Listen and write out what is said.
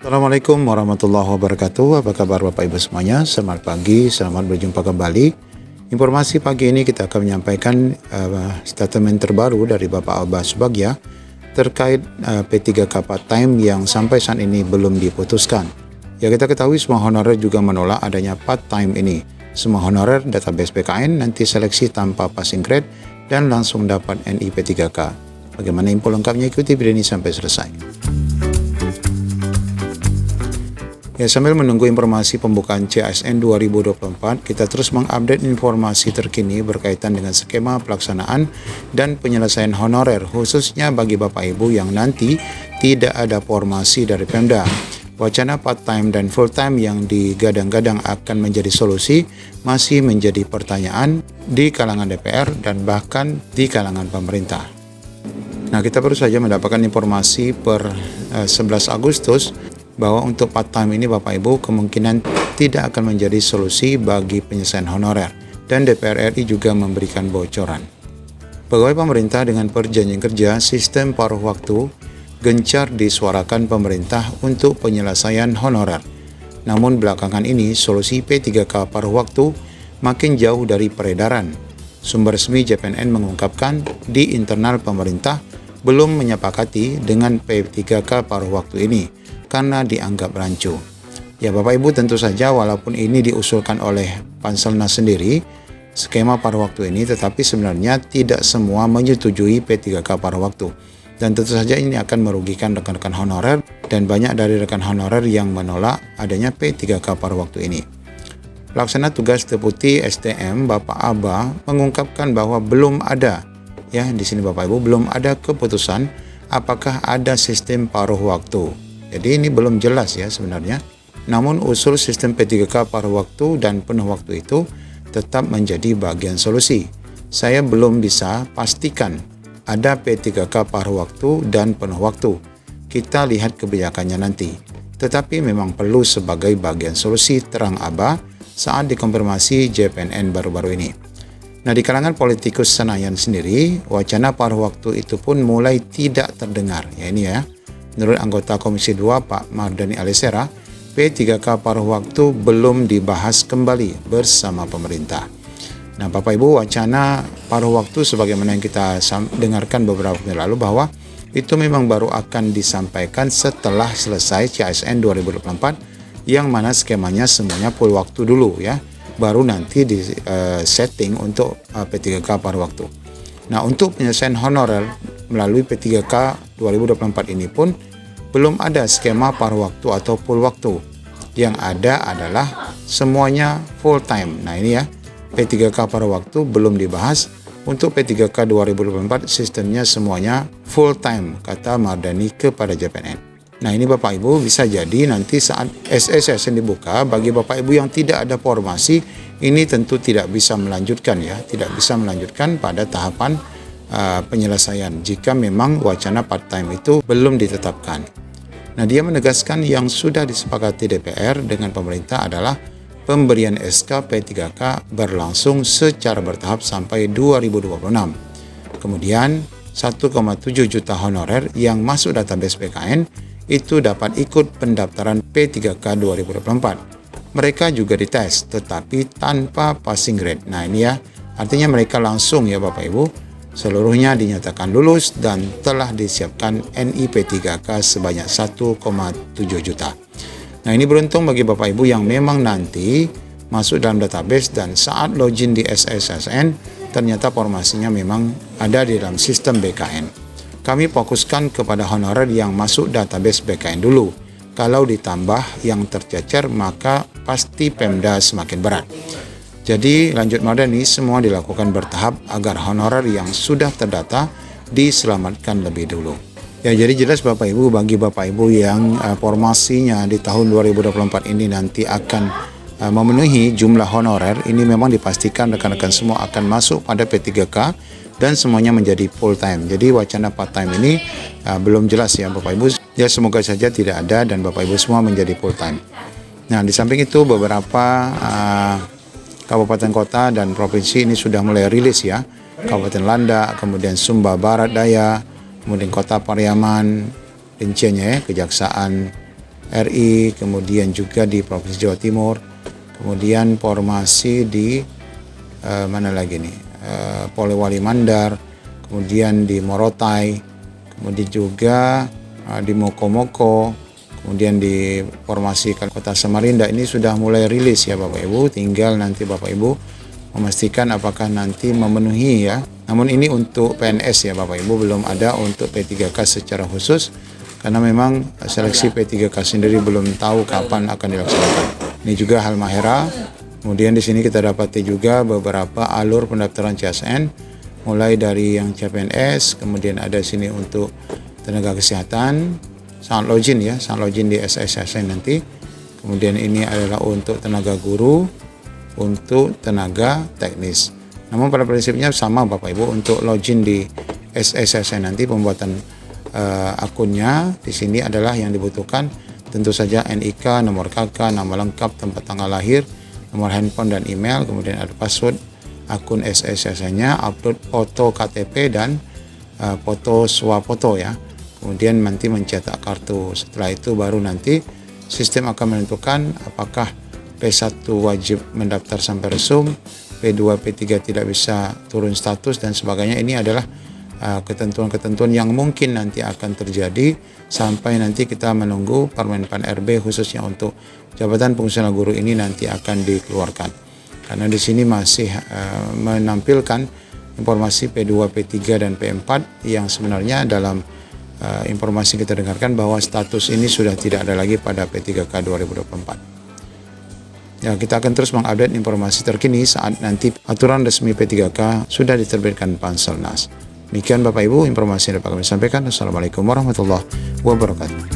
Assalamualaikum warahmatullahi wabarakatuh. Apa kabar Bapak Ibu semuanya? Selamat pagi, selamat berjumpa kembali. Informasi pagi ini kita akan menyampaikan statement terbaru dari Bapak Alba Subagya terkait P3K part-time yang sampai saat ini belum diputuskan. Ya, kita ketahui semua honorer juga menolak adanya part-time ini. Semua honorer database PKN nanti seleksi tanpa passing grade dan langsung dapat NI P3K. Bagaimana info lengkapnya, ikuti video ini sampai selesai. Ya, sambil menunggu informasi pembukaan CASN 2024, kita terus mengupdate informasi terkini berkaitan dengan skema pelaksanaan dan penyelesaian honorer, khususnya bagi Bapak Ibu yang nanti tidak ada formasi dari Pemda. Wacana part-time dan full-time yang digadang-gadang akan menjadi solusi masih menjadi pertanyaan di kalangan DPR dan bahkan di kalangan pemerintah. Nah, kita baru saja mendapatkan informasi per 11 Agustus bahwa untuk part-time ini Bapak Ibu kemungkinan tidak akan menjadi solusi bagi penyelesaian honorer, dan DPR RI juga memberikan bocoran. Pegawai pemerintah dengan perjanjian kerja sistem paruh waktu gencar disuarakan pemerintah untuk penyelesaian honorer. Namun belakangan ini solusi P3K paruh waktu makin jauh dari peredaran. Sumber resmi JPNN mengungkapkan di internal pemerintah belum menyepakati dengan P3K paruh waktu ini karena dianggap rancu. Ya Bapak Ibu, tentu saja walaupun ini diusulkan oleh Panselnas sendiri, skema paruh waktu ini, tetapi sebenarnya tidak semua menyetujui P3K paruh waktu. Dan tentu saja ini akan merugikan rekan-rekan honorer, dan banyak dari rekan honorer yang menolak adanya P3K paruh waktu ini. Pelaksana tugas Deputi SDM Bapak Aba mengungkapkan bahwa belum ada, ya di sini Bapak Ibu, belum ada keputusan apakah ada sistem paruh waktu. Jadi ini belum jelas ya sebenarnya. Namun usul sistem P3K paruh waktu dan penuh waktu itu tetap menjadi bagian solusi. Saya belum bisa pastikan ada P3K paruh waktu dan penuh waktu. Kita lihat kebijakannya nanti. Tetapi memang perlu sebagai bagian solusi, terang Aba saat dikonfirmasi JPNN baru-baru ini. Nah, di kalangan politikus Senayan sendiri, wacana paruh waktu itu pun mulai tidak terdengar. Ya ini ya. Menurut anggota Komisi 2 Pak Mardhani Alisera, P3K paruh waktu belum dibahas kembali bersama pemerintah. Nah Bapak Ibu, wacana paruh waktu sebagaimana yang kita dengarkan beberapa waktu lalu bahwa itu memang baru akan disampaikan setelah selesai CASN 2024 yang mana skemanya semuanya full waktu dulu ya. Baru nanti di setting untuk P3K paruh waktu. Nah, untuk penyelesaian honorer melalui P3K 2024 ini pun belum ada skema paruh waktu atau full waktu. Yang ada adalah semuanya full time. Nah ini ya, P3K paruh waktu belum dibahas. Untuk P3K 2024 sistemnya semuanya full time, kata Mardhani kepada JPNN. Nah ini Bapak Ibu, bisa jadi nanti saat SSSN dibuka, bagi Bapak Ibu yang tidak ada formasi, ini tentu tidak bisa melanjutkan ya, tidak bisa melanjutkan pada tahapan penyelesaian jika memang wacana part-time itu belum ditetapkan. Nah, dia menegaskan yang sudah disepakati DPR dengan pemerintah adalah pemberian SK P3K berlangsung secara bertahap sampai 2026. Kemudian 1,7 juta honorer yang masuk database PKN itu dapat ikut pendaftaran P3K 2024. Mereka juga dites tetapi tanpa passing grade. Nah ini ya, artinya mereka langsung ya Bapak Ibu, seluruhnya dinyatakan lulus dan telah disiapkan NI P3K sebanyak 1,7 juta. Nah ini beruntung bagi Bapak Ibu yang memang nanti masuk dalam database dan saat login di SSSN ternyata formasinya memang ada di dalam sistem BKN. Kami fokuskan kepada honorer yang masuk database BKN dulu. Kalau ditambah yang tercecer maka pasti Pemda semakin berat. Jadi lanjut Mardhani, semua dilakukan bertahap agar honorer yang sudah terdata diselamatkan lebih dulu. Ya jadi jelas Bapak Ibu, bagi Bapak Ibu yang formasinya di tahun 2024 ini nanti akan memenuhi jumlah honorer, ini memang dipastikan rekan-rekan semua akan masuk pada P3K dan semuanya menjadi full time. Jadi wacana part time ini belum jelas ya Bapak Ibu. Ya semoga saja tidak ada dan Bapak Ibu semua menjadi full time. Nah di samping itu beberapa kabupaten kota dan provinsi ini sudah mulai rilis ya. Kabupaten Landak, kemudian Sumba Barat Daya, kemudian Kota Pariaman, rinciannya ya, Kejaksaan RI, kemudian juga di Provinsi Jawa Timur, kemudian formasi di mana lagi nih, Polewali Mandar, kemudian di Morotai, kemudian juga di Mokomoko, kemudian di formasi Kota Samarinda. Ini sudah mulai rilis ya Bapak Ibu, tinggal nanti Bapak Ibu memastikan apakah nanti memenuhi ya. Namun ini untuk PNS ya Bapak Ibu, belum ada untuk P3K secara khusus, karena memang seleksi P3K sendiri belum tahu kapan akan dilaksanakan. Ini juga Halmahera. Kemudian di sini kita dapati juga beberapa alur pendaftaran CSN, mulai dari yang CPNS, kemudian ada sini untuk tenaga kesehatan, sound login ya, sound login di SSSN nanti. Kemudian ini adalah untuk tenaga guru, untuk tenaga teknis. Namun pada prinsipnya sama Bapak Ibu, untuk login di SSSN nanti pembuatan akunnya di sini adalah yang dibutuhkan tentu saja NIK, nomor KK, nama lengkap, tempat tanggal lahir, nomor handphone dan email, kemudian ada password akun SSSN-nya, upload foto KTP dan foto swafoto ya. Kemudian nanti mencetak kartu. Setelah itu baru nanti sistem akan menentukan apakah P1 wajib mendaftar sampai resum, P2, P3 tidak bisa turun status dan sebagainya. Ini adalah ketentuan-ketentuan yang mungkin nanti akan terjadi sampai nanti kita menunggu Permenpan RB khususnya untuk jabatan fungsional guru ini nanti akan dikeluarkan. Karena di sini masih menampilkan informasi P2, P3 dan P4 yang sebenarnya dalam informasi kita dengarkan bahwa status ini sudah tidak ada lagi pada P3K 2024. Ya, kita akan terus mengupdate informasi terkini saat nanti aturan resmi P3K sudah diterbitkan Panselnas. Demikian Bapak Ibu informasi yang dapat kami sampaikan. Assalamualaikum warahmatullahi wabarakatuh.